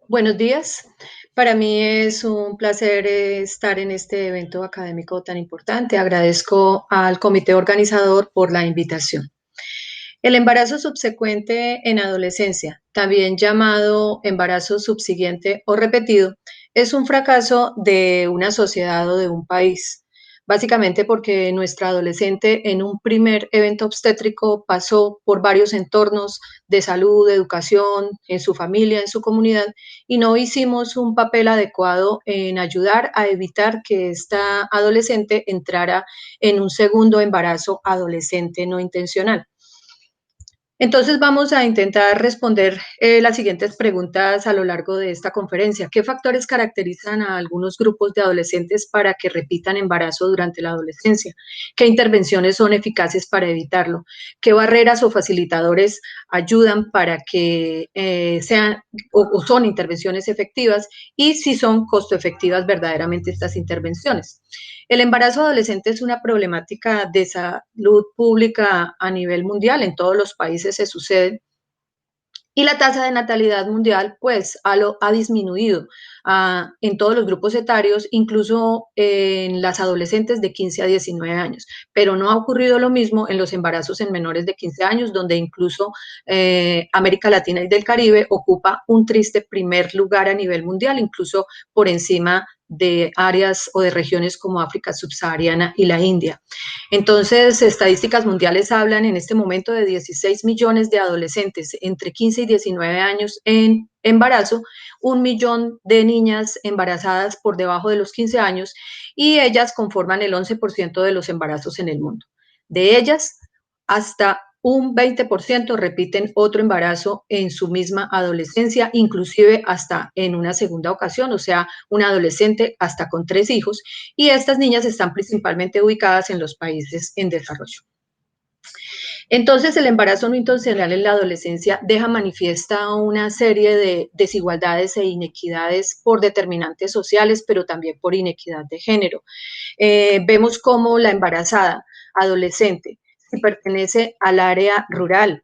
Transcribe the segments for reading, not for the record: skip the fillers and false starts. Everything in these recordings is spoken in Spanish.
Buenos días. Para mí es un placer estar en este evento académico tan importante. Agradezco al comité organizador por la invitación. El embarazo subsecuente en adolescencia, también llamado embarazo subsiguiente o repetido, es un fracaso de una sociedad o de un país. Básicamente porque nuestra adolescente en un primer evento obstétrico pasó por varios entornos de salud, de educación, en su familia, en su comunidad, y no hicimos un papel adecuado en ayudar a evitar que esta adolescente entrara en un segundo embarazo adolescente no intencional. Entonces vamos a intentar responder las siguientes preguntas a lo largo de esta conferencia. ¿Qué factores caracterizan a algunos grupos de adolescentes para que repitan embarazo durante la adolescencia? ¿Qué intervenciones son eficaces para evitarlo? ¿Qué barreras o facilitadores ayudan para que sean o son intervenciones efectivas? Y si son costo efectivas verdaderamente estas intervenciones. El embarazo adolescente es una problemática de salud pública a nivel mundial, en todos los países se sucede, y la tasa de natalidad mundial pues ha disminuido en todos los grupos etarios, incluso en las adolescentes de 15 a 19 años, pero no ha ocurrido lo mismo en los embarazos en menores de 15 años, donde incluso América Latina y del Caribe ocupa un triste primer lugar a nivel mundial, incluso por encima de áreas o de regiones como África subsahariana y la India. Entonces, estadísticas mundiales hablan en este momento de 16 millones de adolescentes entre 15 y 19 años en embarazo, 1 millón de niñas embarazadas por debajo de los 15 años y ellas conforman el 11% de los embarazos en el mundo. De ellas, hasta un 20% repiten otro embarazo en su misma adolescencia, inclusive hasta en una segunda ocasión, o sea, una adolescente hasta con 3 hijos, y estas niñas están principalmente ubicadas en los países en desarrollo. Entonces, el embarazo no intencional en la adolescencia deja manifiesta una serie de desigualdades e inequidades por determinantes sociales, pero también por inequidad de género. Vemos cómo la embarazada adolescente, si pertenece al área rural,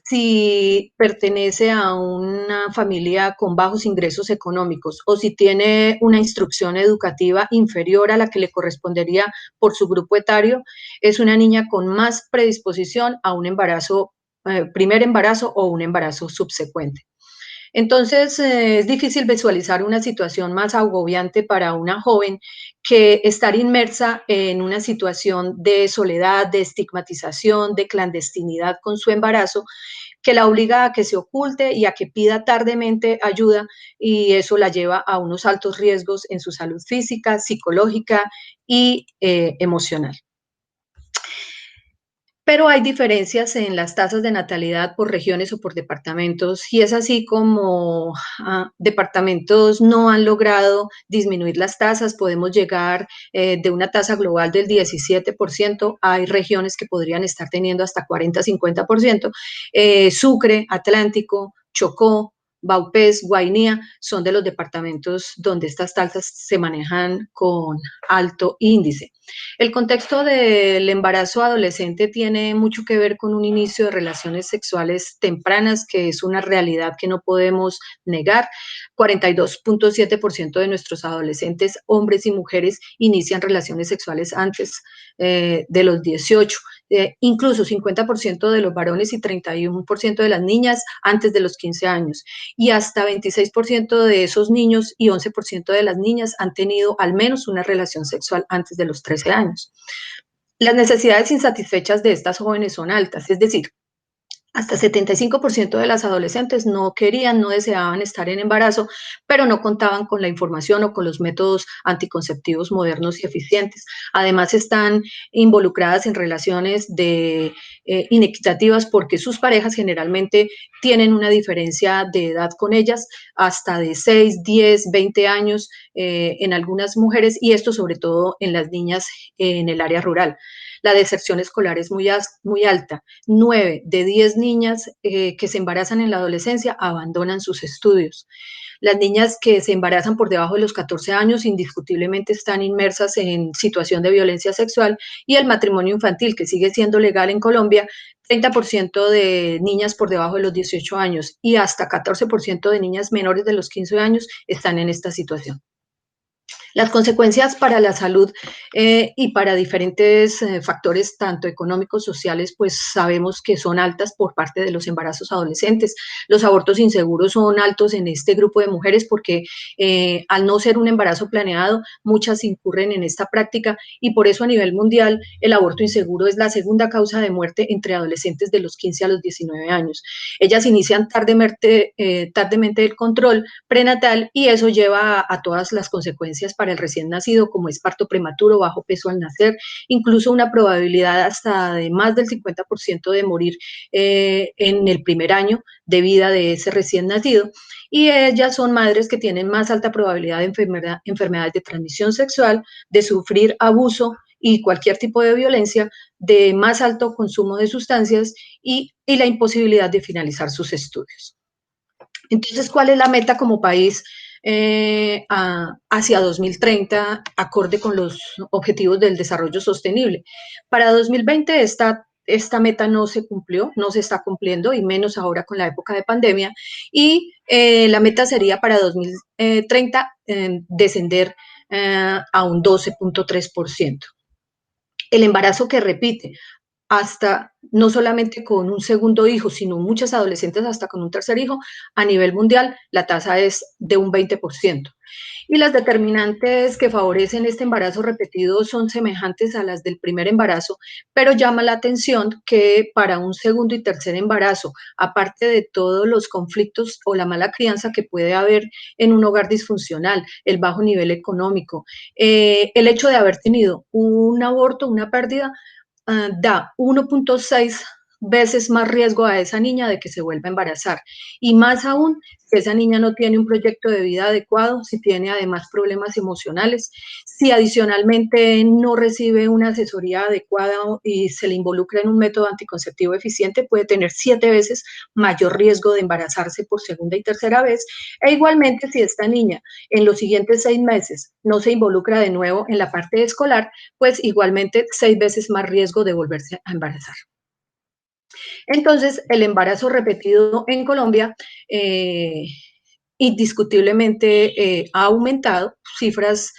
si pertenece a una familia con bajos ingresos económicos o si tiene una instrucción educativa inferior a la que le correspondería por su grupo etario, es una niña con más predisposición a un embarazo, primer embarazo o un embarazo subsecuente. Entonces, es difícil visualizar una situación más agobiante para una joven que estar inmersa en una situación de soledad, de estigmatización, de clandestinidad con su embarazo, que la obliga a que se oculte y a que pida tardemente ayuda, y eso la lleva a unos altos riesgos en su salud física, psicológica y emocional. Pero hay diferencias en las tasas de natalidad por regiones o por departamentos, y es así como departamentos no han logrado disminuir las tasas. Podemos llegar de una tasa global del 17%, hay regiones que podrían estar teniendo hasta 40-50%. Sucre, Atlántico, Chocó, Vaupés, Guainía son de los departamentos donde estas tasas se manejan con alto índice. El contexto del embarazo adolescente tiene mucho que ver con un inicio de relaciones sexuales tempranas, que es una realidad que no podemos negar. 42.7% de nuestros adolescentes, hombres y mujeres, inician relaciones sexuales antes de los 18. Incluso 50% de los varones y 31% de las niñas antes de los 15 años. Y hasta 26% de esos niños y 11% de las niñas han tenido al menos una relación sexual antes de los 13 años. Las necesidades insatisfechas de estas jóvenes son altas, es decir, hasta 75% de las adolescentes no querían, no deseaban estar en embarazo, pero no contaban con la información o con los métodos anticonceptivos modernos y eficientes. Además, están involucradas en relaciones inequitativas porque sus parejas generalmente tienen una diferencia de edad con ellas, hasta de 6, 10, 20 años en algunas mujeres, y esto sobre todo en las niñas en el área rural. La deserción escolar es muy alta. 9 de 10 niñas que se embarazan en la adolescencia abandonan sus estudios. Las niñas que se embarazan por debajo de los 14 años indiscutiblemente están inmersas en situación de violencia sexual, y el matrimonio infantil, que sigue siendo legal en Colombia, 30% de niñas por debajo de los 18 años y hasta 14% de niñas menores de los 15 años están en esta situación. Las consecuencias para la salud y para diferentes factores, tanto económicos, sociales, pues sabemos que son altas por parte de los embarazos adolescentes. Los abortos inseguros son altos en este grupo de mujeres porque al no ser un embarazo planeado, muchas incurren en esta práctica, y por eso a nivel mundial el aborto inseguro es la segunda causa de muerte entre adolescentes de los 15 a los 19 años. Ellas inician tardemente el control prenatal, y eso lleva a todas las consecuencias para el recién nacido, como es parto prematuro, bajo peso al nacer, incluso una probabilidad hasta de más del 50% de morir en el primer año de vida de ese recién nacido. Y ellas son madres que tienen más alta probabilidad de enfermedades de transmisión sexual, de sufrir abuso y cualquier tipo de violencia, de más alto consumo de sustancias y la imposibilidad de finalizar sus estudios. Entonces, ¿cuál es la meta como país hacia 2030, acorde con los objetivos del desarrollo sostenible? Para 2020 esta meta no se cumplió, no se está cumpliendo, y menos ahora con la época de pandemia, y la meta sería para 2030 descender a un 12.3%. El embarazo que repite, hasta no solamente con un segundo hijo, sino muchas adolescentes hasta con un tercer hijo, a nivel mundial la tasa es de un 20%. Y las determinantes que favorecen este embarazo repetido son semejantes a las del primer embarazo, pero llama la atención que para un segundo y tercer embarazo, aparte de todos los conflictos o la mala crianza que puede haber en un hogar disfuncional, el bajo nivel económico, el hecho de haber tenido un aborto, una pérdida, da 1.6 veces más riesgo a esa niña de que se vuelva a embarazar. Y más aún, si esa niña no tiene un proyecto de vida adecuado, si tiene además problemas emocionales, si adicionalmente no recibe una asesoría adecuada y se le involucra en un método anticonceptivo eficiente, puede tener 7 veces mayor riesgo de embarazarse por segunda y tercera vez. E igualmente, si esta niña en los siguientes 6 meses no se involucra de nuevo en la parte escolar, pues igualmente 6 veces más riesgo de volverse a embarazar. Entonces, el embarazo repetido en Colombia indiscutiblemente ha aumentado. Cifras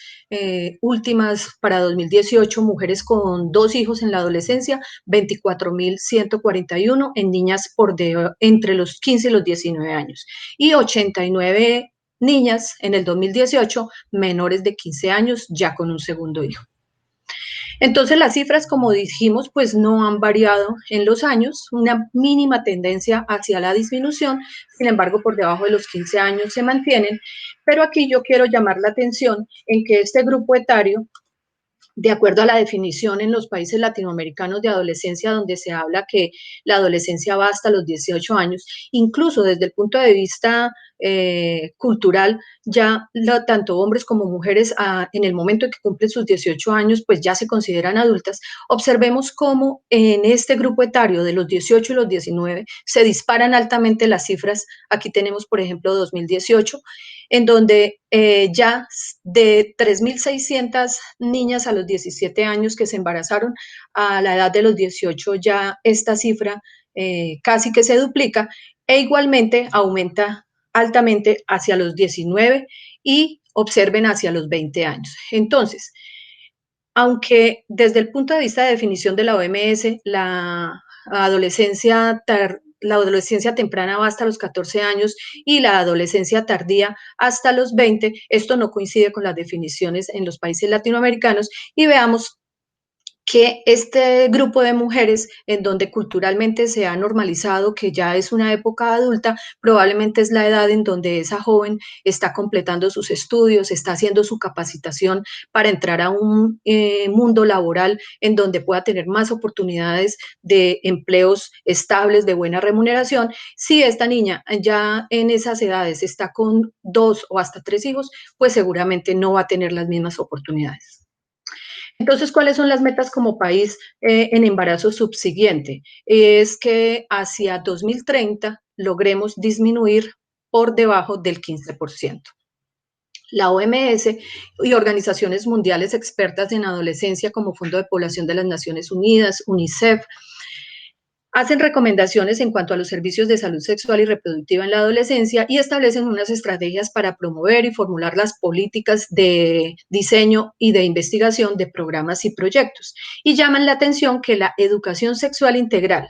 últimas para 2018, mujeres con 2 hijos en la adolescencia, 24.141 en niñas entre los 15 y los 19 años, y 89 niñas en el 2018 menores de 15 años ya con un segundo hijo. Entonces las cifras, como dijimos, pues no han variado en los años, una mínima tendencia hacia la disminución, sin embargo por debajo de los 15 años se mantienen, pero aquí yo quiero llamar la atención en que este grupo etario, de acuerdo a la definición en los países latinoamericanos de adolescencia, donde se habla que la adolescencia va hasta los 18 años, incluso desde el punto de vista cultural, ya tanto hombres como mujeres en el momento en que cumplen sus 18 años, pues ya se consideran adultas. Observemos cómo en este grupo etario de los 18 y los 19 se disparan altamente las cifras. Aquí tenemos, por ejemplo, 2018, en donde ya de 3.600 niñas a los 17 años que se embarazaron, a la edad de los 18 ya esta cifra casi que se duplica, e igualmente aumenta altamente hacia los 19 y observen hacia los 20 años. Entonces, aunque desde el punto de vista de definición de la OMS, la adolescencia temprana va hasta los 14 años y la adolescencia tardía hasta los 20, esto no coincide con las definiciones en los países latinoamericanos, y veamos que este grupo de mujeres, en donde culturalmente se ha normalizado que ya es una época adulta, probablemente es la edad en donde esa joven está completando sus estudios, está haciendo su capacitación para entrar a un mundo laboral en donde pueda tener más oportunidades de empleos estables, de buena remuneración. Si esta niña ya en esas edades está con 2 o hasta 3 hijos, pues seguramente no va a tener las mismas oportunidades. Entonces, ¿cuáles son las metas como país en embarazo subsiguiente? Es que hacia 2030 logremos disminuir por debajo del 15%. La OMS y organizaciones mundiales expertas en adolescencia como Fondo de Población de las Naciones Unidas, UNICEF, hacen recomendaciones en cuanto a los servicios de salud sexual y reproductiva en la adolescencia y establecen unas estrategias para promover y formular las políticas de diseño y de investigación de programas y proyectos. Y llaman la atención que la educación sexual integral,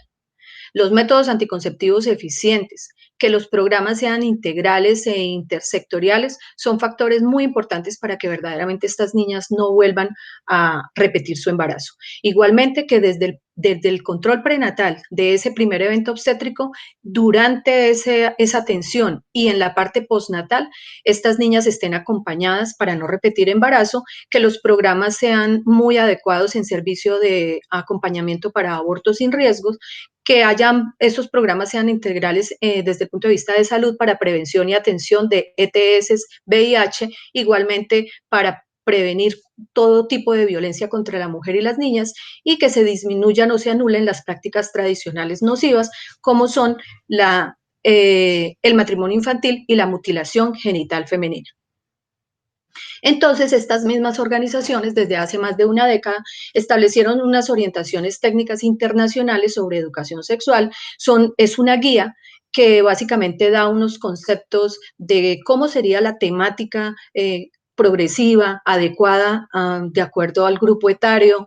los métodos anticonceptivos eficientes, que los programas sean integrales e intersectoriales, son factores muy importantes para que verdaderamente estas niñas no vuelvan a repetir su embarazo. Igualmente que desde el control prenatal de ese primer evento obstétrico, durante esa atención y en la parte postnatal, estas niñas estén acompañadas para no repetir embarazo, que los programas sean muy adecuados en servicio de acompañamiento para abortos sin riesgos, que hayan esos programas sean integrales desde el punto de vista de salud para prevención y atención de ETS, VIH, igualmente para prevenir todo tipo de violencia contra la mujer y las niñas y que se disminuyan o se anulen las prácticas tradicionales nocivas como son el matrimonio infantil y la mutilación genital femenina. Entonces, estas mismas organizaciones, desde hace más de una década, establecieron unas orientaciones técnicas internacionales sobre educación sexual. Es una guía que básicamente da unos conceptos de cómo sería la temática progresiva, adecuada, de acuerdo al grupo etario,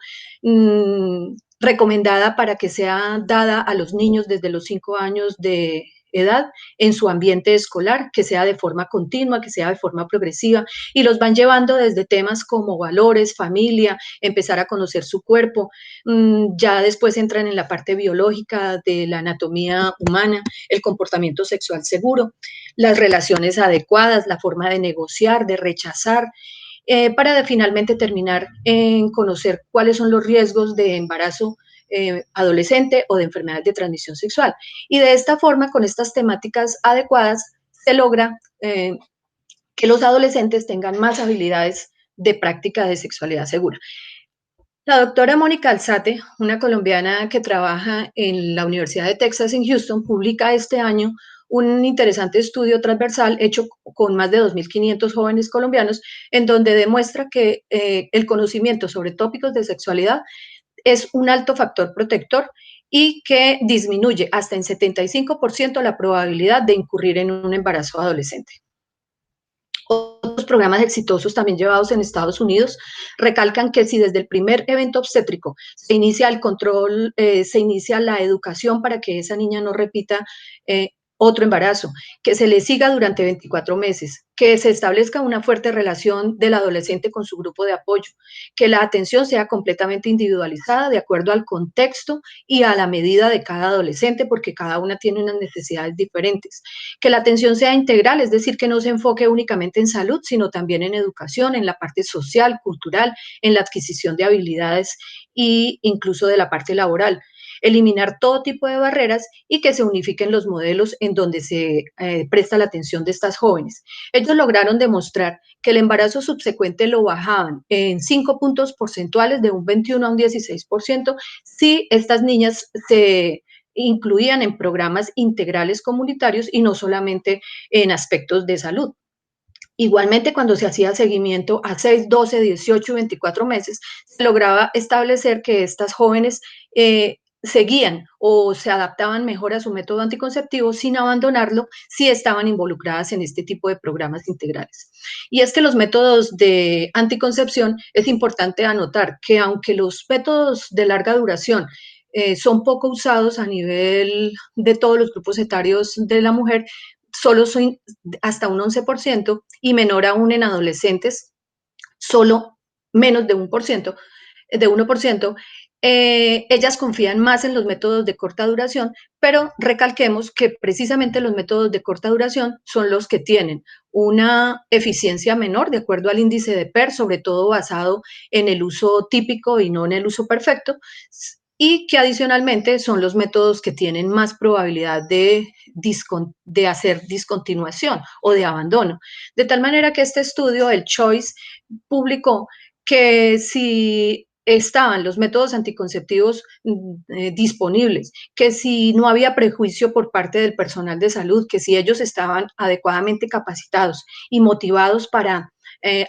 recomendada para que sea dada a los niños desde los 5 años de edad en su ambiente escolar, que sea de forma continua, que sea de forma progresiva, y los van llevando desde temas como valores, familia, empezar a conocer su cuerpo, ya después entran en la parte biológica de la anatomía humana, el comportamiento sexual seguro, las relaciones adecuadas, la forma de negociar, de rechazar, para finalmente terminar en conocer cuáles son los riesgos de embarazo adolescente o de enfermedades de transmisión sexual. Y de esta forma, con estas temáticas adecuadas, se logra que los adolescentes tengan más habilidades de práctica de sexualidad segura. La doctora Mónica Alzate, una colombiana que trabaja en la Universidad de Texas en Houston, publica este año un interesante estudio transversal hecho con más de 2.500 jóvenes colombianos, en donde demuestra que el conocimiento sobre tópicos de sexualidad es un alto factor protector y que disminuye hasta en 75% la probabilidad de incurrir en un embarazo adolescente. Otros programas exitosos también llevados en Estados Unidos recalcan que si desde el primer evento obstétrico se inicia el control, se inicia la educación para que esa niña no repita otro embarazo, que se le siga durante 24 meses, que se establezca una fuerte relación del adolescente con su grupo de apoyo, que la atención sea completamente individualizada de acuerdo al contexto y a la medida de cada adolescente, porque cada una tiene unas necesidades diferentes, que la atención sea integral, es decir, que no se enfoque únicamente en salud, sino también en educación, en la parte social, cultural, en la adquisición de habilidades e incluso de la parte laboral. Eliminar todo tipo de barreras y que se unifiquen los modelos en donde se presta la atención de estas jóvenes. Ellos lograron demostrar que el embarazo subsecuente lo bajaban en 5 puntos porcentuales de un 21 a un 16% si estas niñas se incluían en programas integrales comunitarios y no solamente en aspectos de salud. Igualmente, cuando se hacía seguimiento a 6, 12, 18 y 24 meses, se lograba establecer que estas jóvenes seguían o se adaptaban mejor a su método anticonceptivo sin abandonarlo si estaban involucradas en este tipo de programas integrales. Y es que los métodos de anticoncepción, es importante anotar que aunque los métodos de larga duración son poco usados a nivel de todos los grupos etarios de la mujer, solo son hasta un 11% y menor aún en adolescentes, solo menos de 1%, de 1%. Ellas confían más en los métodos de corta duración, pero recalquemos que precisamente los métodos de corta duración son los que tienen una eficiencia menor de acuerdo al índice de PER, sobre todo basado en el uso típico y no en el uso perfecto, y que adicionalmente son los métodos que tienen más probabilidad de hacer discontinuación o de abandono. De tal manera que este estudio, el CHOICE, publicó que si estaban los métodos anticonceptivos disponibles, que si no había prejuicio por parte del personal de salud, que si ellos estaban adecuadamente capacitados y motivados para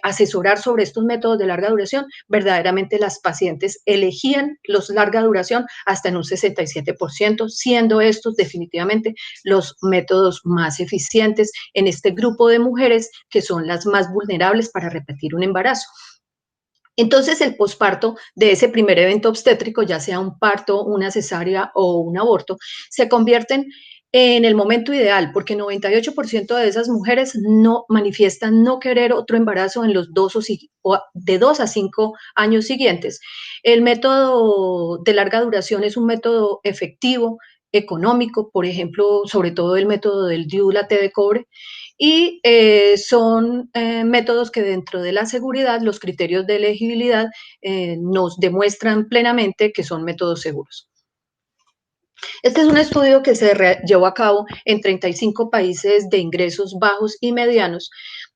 asesorar sobre estos métodos de larga duración, verdaderamente las pacientes elegían los larga duración hasta en un 67%, siendo estos definitivamente los métodos más eficientes en este grupo de mujeres que son las más vulnerables para repetir un embarazo. Entonces, el posparto de ese primer evento obstétrico, ya sea un parto, una cesárea o un aborto, se convierten en el momento ideal, porque 98% de esas mujeres no manifiestan no querer otro embarazo en los o de 2 a 5 años siguientes. El método de larga duración es un método efectivo, económico, por ejemplo, sobre todo el método del DIU, la T de cobre, y son métodos que dentro de la seguridad, los criterios de elegibilidad nos demuestran plenamente que son métodos seguros. Este es un estudio que se llevó a cabo en 35 países de ingresos bajos y medianos,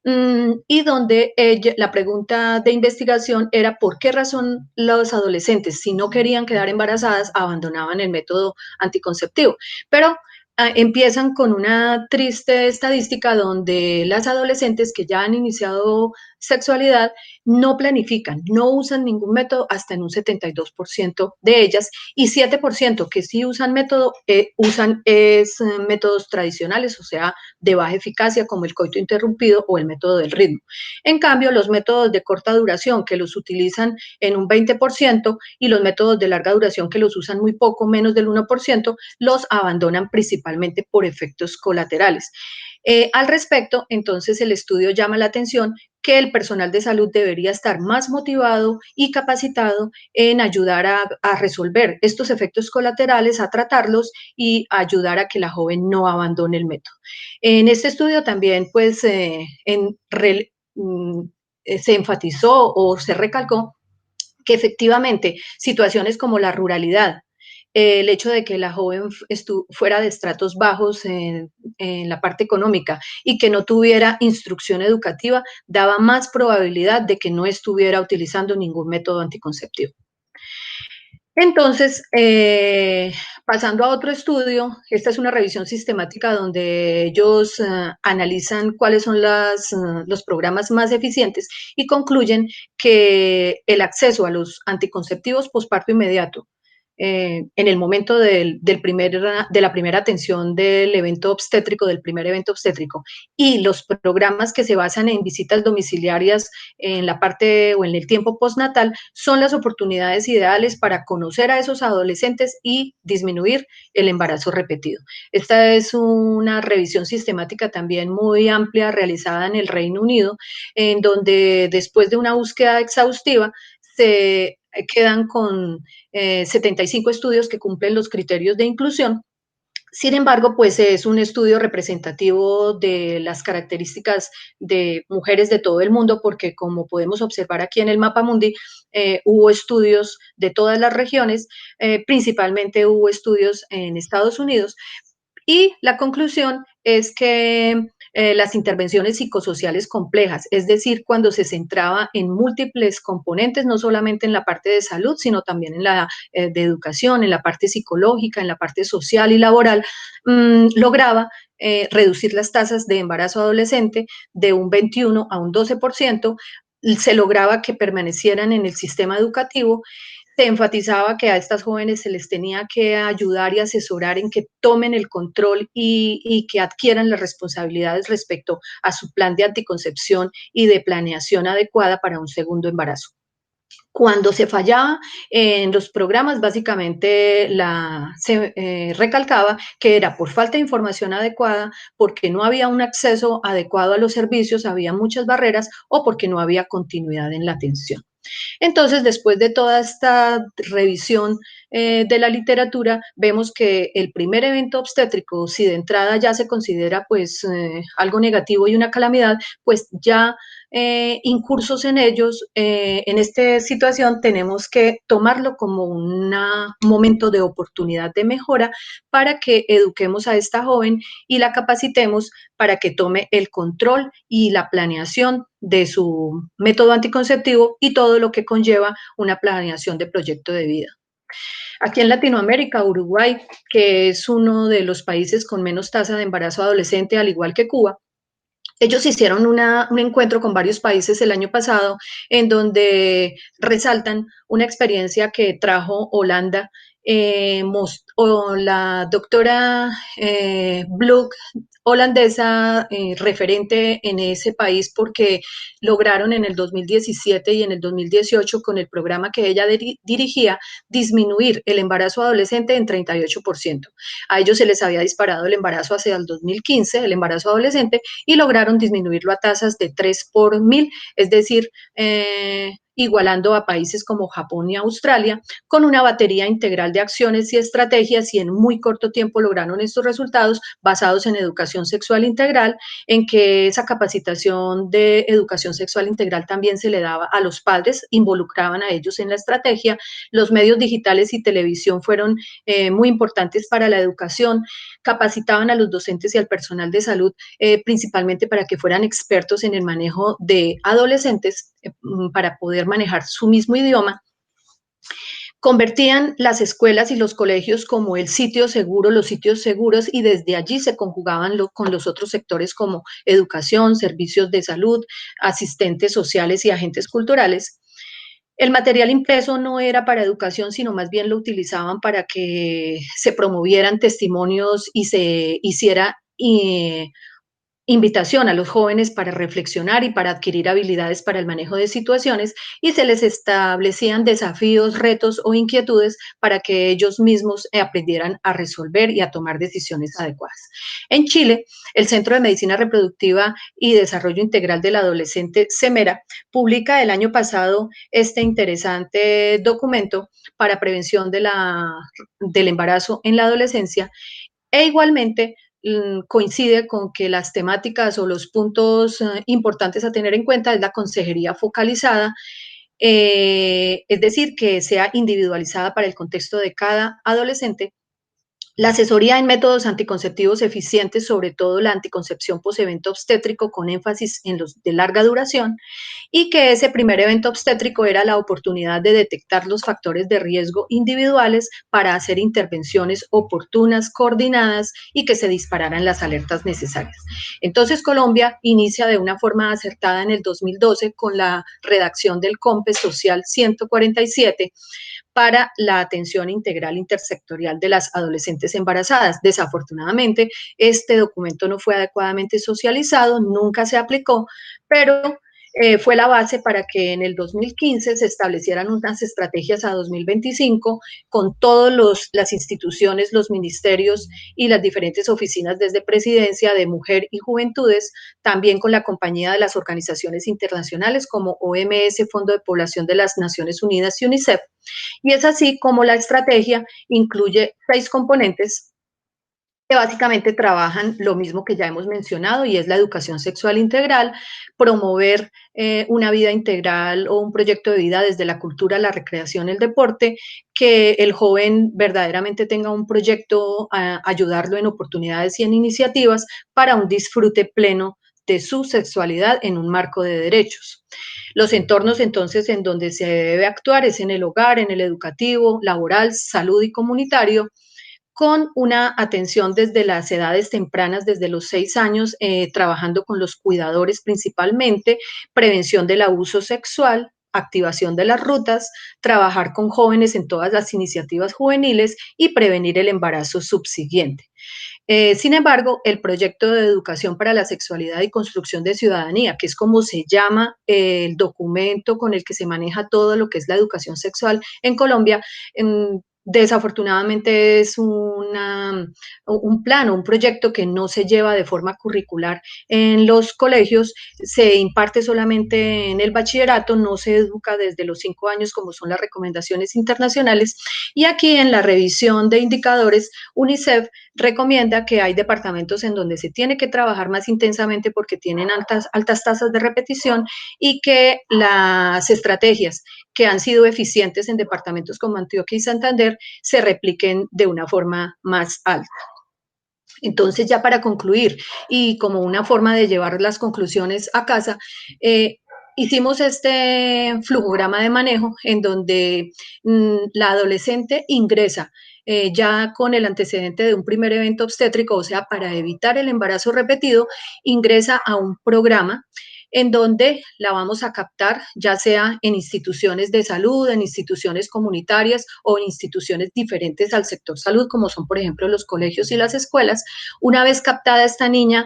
y donde la pregunta de investigación era por qué razón los adolescentes, si no querían quedar embarazadas, abandonaban el método anticonceptivo. Pero empiezan con una triste estadística donde las adolescentes que ya han iniciado sexualidad no planifican, no usan ningún método hasta en un 72% de ellas, y 7% que sí usan método, usan métodos tradicionales, o sea, de baja eficacia como el coito interrumpido o el método del ritmo. En cambio, los métodos de corta duración que los utilizan en un 20% y los métodos de larga duración que los usan muy poco, menos del 1%, los abandonan principalmente por efectos colaterales. Al respecto, entonces el estudio llama la atención que el personal de salud debería estar más motivado y capacitado en ayudar a resolver estos efectos colaterales, a tratarlos y a ayudar a que la joven no abandone el método. En este estudio también, pues, se enfatizó o se recalcó que efectivamente situaciones como la ruralidad, el hecho de que la joven fuera de estratos bajos en la parte económica y que no tuviera instrucción educativa, daba más probabilidad de que no estuviera utilizando ningún método anticonceptivo. Entonces, pasando a otro estudio, esta es una revisión sistemática donde ellos analizan cuáles son los programas más eficientes y concluyen que el acceso a los anticonceptivos posparto inmediato en el momento de la primera atención del evento obstétrico, del primer evento obstétrico, y los programas que se basan en visitas domiciliarias en la parte o en el tiempo postnatal, son las oportunidades ideales para conocer a esos adolescentes y disminuir el embarazo repetido. Esta es una revisión sistemática también muy amplia realizada en el Reino Unido, en donde después de una búsqueda exhaustiva se quedan con 75 estudios que cumplen los criterios de inclusión. Sin embargo, pues es un estudio representativo de las características de mujeres de todo el mundo, porque como podemos observar aquí en el mapa mundi, hubo estudios de todas las regiones, principalmente hubo estudios en Estados Unidos, y la conclusión es que las intervenciones psicosociales complejas, es decir, cuando se centraba en múltiples componentes, no solamente en la parte de salud, sino también en la de educación, en la parte psicológica, en la parte social y laboral, lograba reducir las tasas de embarazo adolescente de un 21 a un 12%, se lograba que permanecieran en el sistema educativo, se enfatizaba que a estas jóvenes se les tenía que ayudar y asesorar en que tomen el control y que adquieran las responsabilidades respecto a su plan de anticoncepción y de planeación adecuada para un segundo embarazo. Cuando se fallaba en los programas, básicamente se recalcaba que era por falta de información adecuada, porque no había un acceso adecuado a los servicios, había muchas barreras o porque no había continuidad en la atención. Entonces, después de toda esta revisión de la literatura, vemos que el primer evento obstétrico, si de entrada ya se considera pues algo negativo y una calamidad, pues ya incursos en ellos, en esta situación tenemos que tomarlo como un momento de oportunidad de mejora para que eduquemos a esta joven y la capacitemos para que tome el control y la planeación de su método anticonceptivo y todo lo que conlleva una planeación de proyecto de vida. Aquí en Latinoamérica, Uruguay, que es uno de los países con menos tasa de embarazo adolescente, al igual que Cuba, ellos hicieron un encuentro con varios países el año pasado en donde resaltan una experiencia que trajo Holanda. O la doctora Bluk, holandesa, referente en ese país porque lograron en el 2017 y en el 2018 con el programa que ella dirigía disminuir el embarazo adolescente en 38%. A ellos se les había disparado el embarazo hacia el 2015, el embarazo adolescente, y lograron disminuirlo a tasas de 3 por 1000, es decir, igualando a países como Japón y Australia, con una batería integral de acciones y estrategias, y en muy corto tiempo lograron estos resultados basados en educación sexual integral, en que esa capacitación de educación sexual integral también se le daba a los padres, involucraban a ellos en la estrategia. Los medios digitales y televisión fueron muy importantes para la educación, capacitaban a los docentes y al personal de salud, principalmente para que fueran expertos en el manejo de adolescentes, para poder manejar su mismo idioma. Convertían las escuelas y los colegios como el sitio seguro, los sitios seguros, y desde allí se conjugaban con los otros sectores como educación, servicios de salud, asistentes sociales y agentes culturales. El material impreso no era para educación, sino más bien lo utilizaban para que se promovieran testimonios y se hiciera invitación a los jóvenes para reflexionar y para adquirir habilidades para el manejo de situaciones, y se les establecían desafíos, retos o inquietudes para que ellos mismos aprendieran a resolver y a tomar decisiones adecuadas. En Chile, el Centro de Medicina Reproductiva y Desarrollo Integral del Adolescente, CEMERA, publica el año pasado este interesante documento para prevención del embarazo en la adolescencia, e igualmente coincide con que las temáticas o los puntos importantes a tener en cuenta es la consejería focalizada, es decir, que sea individualizada para el contexto de cada adolescente, la asesoría en métodos anticonceptivos eficientes, sobre todo la anticoncepción posevento obstétrico con énfasis en los de larga duración, y que ese primer evento obstétrico era la oportunidad de detectar los factores de riesgo individuales para hacer intervenciones oportunas, coordinadas, y que se dispararan las alertas necesarias. Entonces, Colombia inicia de una forma acertada en el 2012 con la redacción del COMPES Social 147 para la atención integral intersectorial de las adolescentes embarazadas. Desafortunadamente, este documento no fue adecuadamente socializado, nunca se aplicó, pero fue la base para que en el 2015 se establecieran unas estrategias a 2025 con todas las instituciones, los ministerios y las diferentes oficinas desde Presidencia de Mujer y Juventudes, también con la compañía de las organizaciones internacionales como OMS, Fondo de Población de las Naciones Unidas y UNICEF. Y es así como la estrategia incluye 6 componentes que básicamente trabajan lo mismo que ya hemos mencionado, y es la educación sexual integral, promover una vida integral o un proyecto de vida desde la cultura, la recreación, el deporte, que el joven verdaderamente tenga un proyecto, ayudarlo en oportunidades y en iniciativas para un disfrute pleno de su sexualidad en un marco de derechos. Los entornos entonces en donde se debe actuar es en el hogar, en el educativo, laboral, salud y comunitario, con una atención desde las edades tempranas, desde los 6 años, trabajando con los cuidadores principalmente, prevención del abuso sexual, activación de las rutas, trabajar con jóvenes en todas las iniciativas juveniles y prevenir el embarazo subsiguiente. Sin embargo, el proyecto de educación para la sexualidad y construcción de ciudadanía, que es como se llama el documento con el que se maneja todo lo que es la educación sexual en Colombia, desafortunadamente es un plan o un proyecto que no se lleva de forma curricular en los colegios, se imparte solamente en el bachillerato, no se educa desde los 5 años como son las recomendaciones internacionales. Y aquí en la revisión de indicadores, UNICEF recomienda que hay departamentos en donde se tiene que trabajar más intensamente porque tienen altas tasas de repetición y que las estrategias que han sido eficientes en departamentos como Antioquia y Santander se repliquen de una forma más alta. Entonces, ya para concluir y como una forma de llevar las conclusiones a casa, hicimos este flujograma de manejo en donde la adolescente ingresa ya con el antecedente de un primer evento obstétrico, o sea, para evitar el embarazo repetido, ingresa a un programa en donde la vamos a captar, ya sea en instituciones de salud, en instituciones comunitarias o en instituciones diferentes al sector salud, como son, por ejemplo, los colegios y las escuelas. Una vez captada esta niña,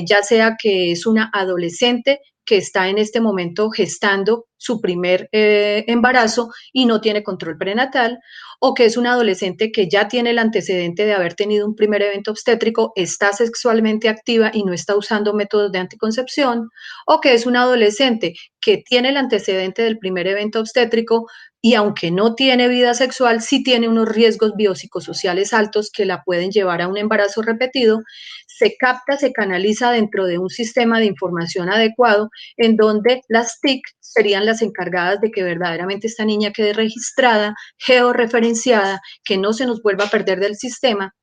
ya sea que es una adolescente que está en este momento gestando su primer embarazo y no tiene control prenatal, o que es una adolescente que ya tiene el antecedente de haber tenido un primer evento obstétrico, está sexualmente activa y no está usando métodos de anticoncepción, o que es una adolescente que tiene el antecedente del primer evento obstétrico y aunque no tiene vida sexual, sí tiene unos riesgos biopsicosociales altos que la pueden llevar a un embarazo repetido, se capta, se canaliza dentro de un sistema de información adecuado en donde las TIC serían las encargadas de que verdaderamente esta niña quede registrada, georreferenciada, que no se nos vuelva a perder del sistema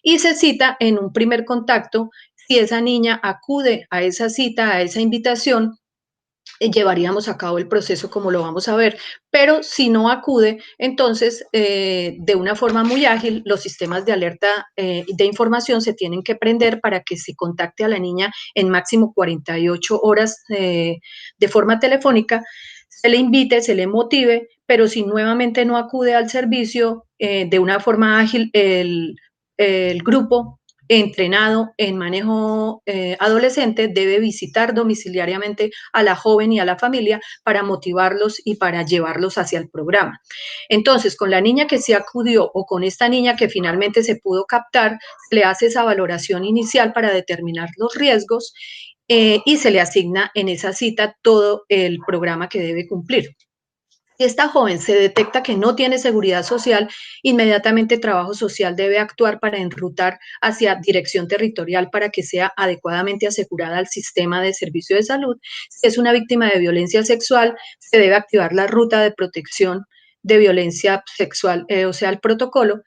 y se cita en un primer contacto. Si esa niña acude a esa cita, a esa invitación, llevaríamos a cabo el proceso como lo vamos a ver, pero si no acude, entonces de una forma muy ágil los sistemas de alerta de información se tienen que prender para que se contacte a la niña en máximo 48 horas de forma telefónica, se le invite, se le motive, pero si nuevamente no acude al servicio de una forma ágil, el grupo entrenado en manejo adolescente debe visitar domiciliariamente a la joven y a la familia para motivarlos y para llevarlos hacia el programa. Entonces, con la niña que se acudió o con esta niña que finalmente se pudo captar, se le hace esa valoración inicial para determinar los riesgos y se le asigna en esa cita todo el programa que debe cumplir. Si esta joven se detecta que no tiene seguridad social, inmediatamente trabajo social debe actuar para enrutar hacia dirección territorial para que sea adecuadamente asegurada al sistema de servicio de salud. Si es una víctima de violencia sexual, se debe activar la ruta de protección de violencia sexual, o sea, el protocolo.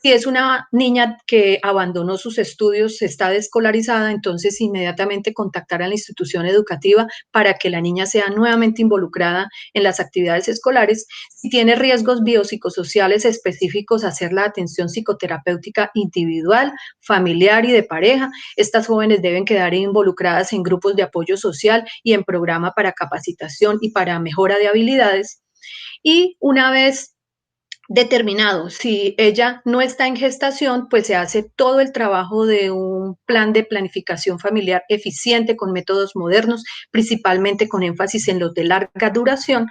Si es una niña que abandonó sus estudios, está desescolarizada, entonces inmediatamente contactar a la institución educativa para que la niña sea nuevamente involucrada en las actividades escolares. Si tiene riesgos biopsicosociales específicos, hacer la atención psicoterapéutica individual, familiar y de pareja. Estas jóvenes deben quedar involucradas en grupos de apoyo social y en programa para capacitación y para mejora de habilidades. Y una vez determinado, si ella no está en gestación, pues se hace todo el trabajo de un plan de planificación familiar eficiente con métodos modernos, principalmente con énfasis en los de larga duración.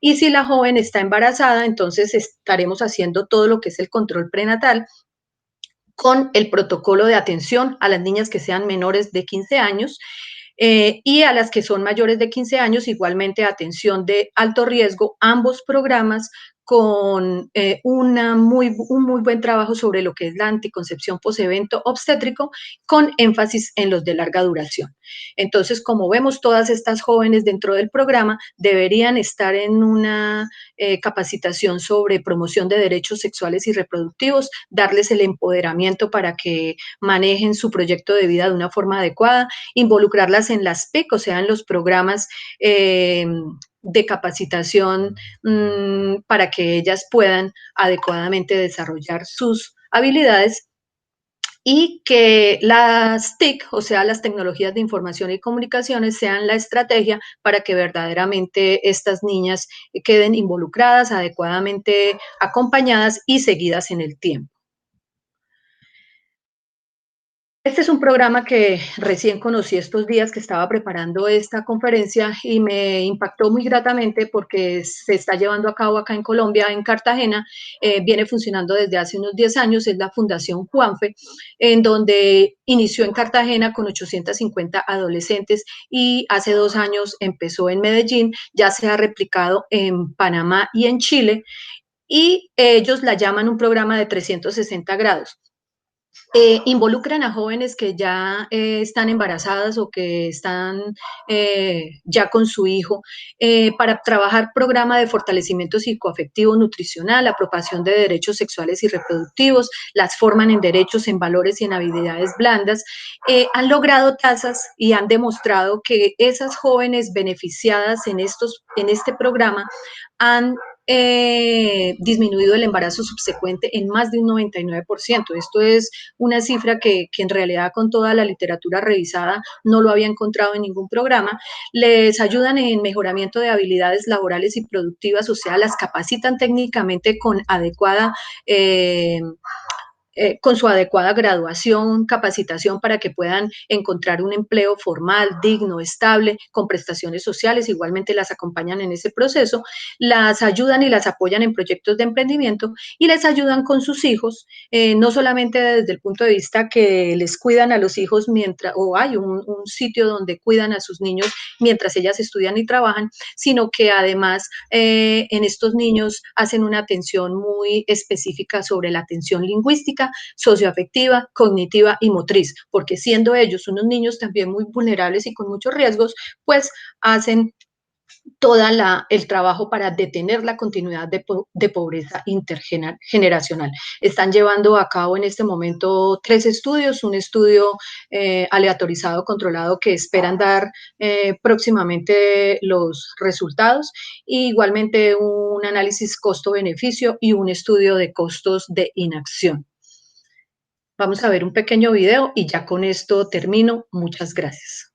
Y si la joven está embarazada, entonces estaremos haciendo todo lo que es el control prenatal con el protocolo de atención a las niñas que sean menores de 15 años y a las que son mayores de 15 años, igualmente atención de alto riesgo, ambos programas con un muy buen trabajo sobre lo que es la anticoncepción posevento obstétrico, con énfasis en los de larga duración. Entonces, como vemos, todas estas jóvenes dentro del programa deberían estar en una capacitación sobre promoción de derechos sexuales y reproductivos, darles el empoderamiento para que manejen su proyecto de vida de una forma adecuada, involucrarlas en las PIC, o sea, en los programas de capacitación para que ellas puedan adecuadamente desarrollar sus habilidades y que las TIC, o sea, las tecnologías de información y comunicaciones, sean la estrategia para que verdaderamente estas niñas queden involucradas, adecuadamente acompañadas y seguidas en el tiempo. Este es un programa que recién conocí estos días que estaba preparando esta conferencia y me impactó muy gratamente porque se está llevando a cabo acá en Colombia, en Cartagena, viene funcionando desde hace unos 10 años, es la Fundación Juanfe, en donde inició en Cartagena con 850 adolescentes y hace 2 años empezó en Medellín, ya se ha replicado en Panamá y en Chile y ellos la llaman un programa de 360 grados. Involucran a jóvenes que ya están embarazadas o que están ya con su hijo para trabajar programa de fortalecimiento psicoafectivo nutricional, apropiación de derechos sexuales y reproductivos, las forman en derechos, en valores y en habilidades blandas. Han logrado tasas y han demostrado que esas jóvenes beneficiadas en este programa han disminuido el embarazo subsecuente en más de un 99%. Esto es una cifra que en realidad con toda la literatura revisada no lo había encontrado en ningún programa. Les ayudan en mejoramiento de habilidades laborales y productivas, o sea, las capacitan técnicamente con su adecuada graduación, capacitación para que puedan encontrar un empleo formal, digno, estable, con prestaciones sociales, igualmente las acompañan en ese proceso, las ayudan y las apoyan en proyectos de emprendimiento y les ayudan con sus hijos, no solamente desde el punto de vista que les cuidan a los hijos mientras, o hay un sitio donde cuidan a sus niños mientras ellas estudian y trabajan, sino que además en estos niños hacen una atención muy específica sobre la atención lingüística, socioafectiva, cognitiva y motriz, porque siendo ellos unos niños también muy vulnerables y con muchos riesgos, pues hacen todo el trabajo para detener la continuidad de pobreza intergeneracional. Están llevando a cabo en este momento 3 estudios, un estudio aleatorizado, controlado, que esperan dar próximamente los resultados, e igualmente un análisis costo-beneficio y un estudio de costos de inacción. Vamos a ver un pequeño video y ya con esto termino. Muchas gracias.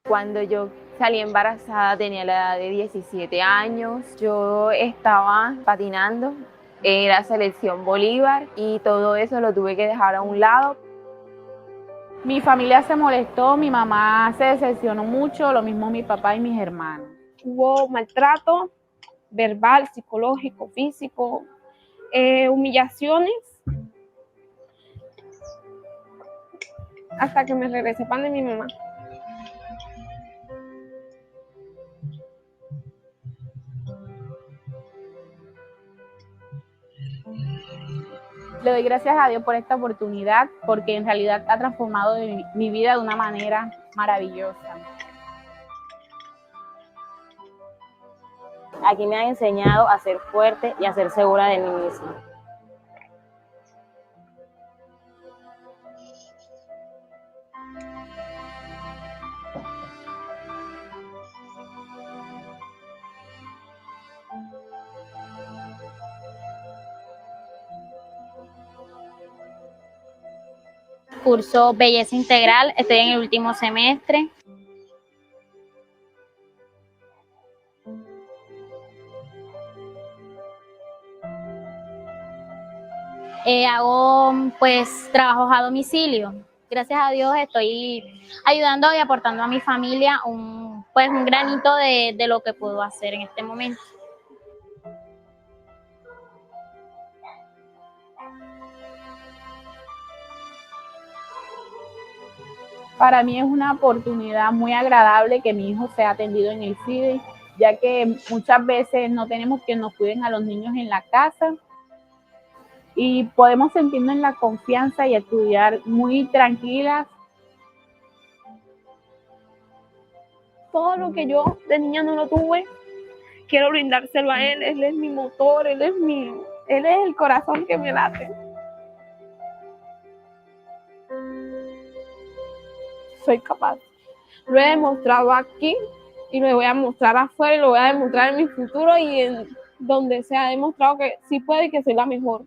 Cuando yo salí embarazada tenía la edad de 17 años. Yo estaba patinando en la selección Bolívar y todo eso lo tuve que dejar a un lado. Mi familia se molestó, mi mamá se decepcionó mucho, lo mismo mi papá y mis hermanos. Hubo maltrato verbal, psicológico, físico, humillaciones, hasta que me regresé pan de mi mamá. Le doy gracias a Dios por esta oportunidad, porque en realidad ha transformado mi vida de una manera maravillosa. Aquí me han enseñado a ser fuerte y a ser segura de mí misma. Curso Belleza Integral, estoy en el último semestre. Hago pues trabajos a domicilio. Gracias a Dios estoy ayudando y aportando a mi familia un granito de lo que puedo hacer en este momento. Para mí es una oportunidad muy agradable que mi hijo sea atendido en el CIDE, ya que muchas veces no tenemos quien nos cuiden a los niños en la casa y podemos sentirnos en la confianza y estudiar muy tranquilas. Todo lo que yo de niña no lo tuve, quiero brindárselo a él. Él es mi motor, él es el corazón que me late. Soy capaz. Lo he demostrado aquí y lo voy a mostrar afuera y lo voy a demostrar en mi futuro y en donde sea. He demostrado que sí puedo y que soy la mejor.